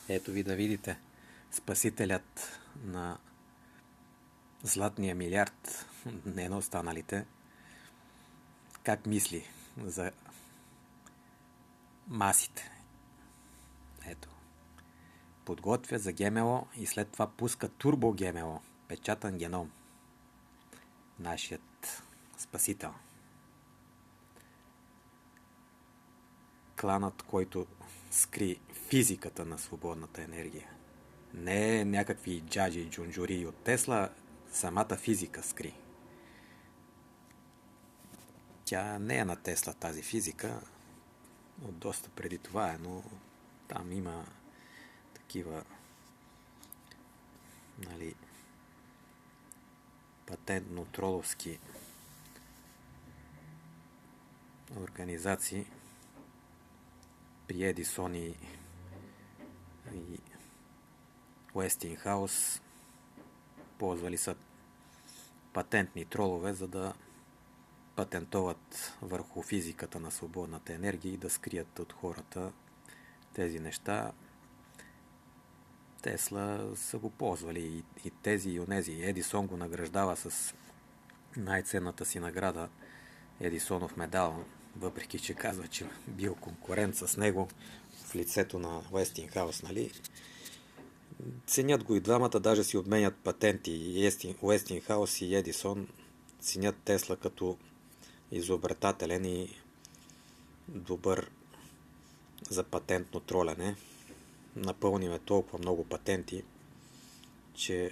Ето ви да видите спасителят на златния милиард, не на останалите, как мисли за масите. Ето. Подготвя за ГМО и след това пуска турбо ГМО, печатан геном. Нашият спасител. Кланът, който скри физиката на свободната енергия. Не някакви джаджи и джунджури от Тесла, самата физика скри. Тя не е на Тесла тази физика, от доста преди това е, но там има такива патентно-троловски организации при Едисон и Уестингхаус ползвали са патентни тролове, за да патентоват върху физиката на свободната енергия и да скрият от хората тези неща. Тесла са го ползвали и тези и онези. Едисон го награждава с най-ценната си награда, Едисонов медал, въпреки че казва, че бил конкурент с него в лицето на Уестингхаус, нали? Ценят го и двамата, даже си обменят патенти. И Уестингхаус и Едисон ценят Тесла като изобретателен и добър за патентно тролене. Напълниме толкова много патенти, че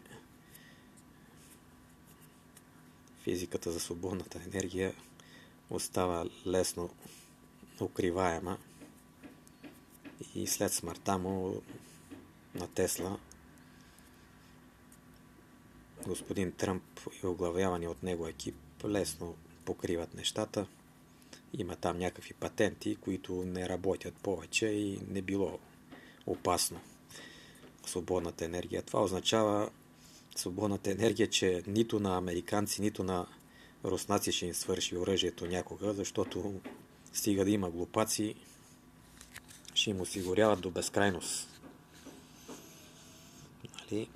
физиката за свободната енергия остава лесно укриваема и след смъртта му на Тесла господин Тръмп и оглавявани от него екип лесно покриват нещата. Има там някакви патенти, които не работят повече и не било опасно свободната енергия. Това означава свободната енергия, че нито на американци, нито на руснаци ще им свърши оръжието някога, защото стига да има глупаци, ще им осигуряват до безкрайност. Нали?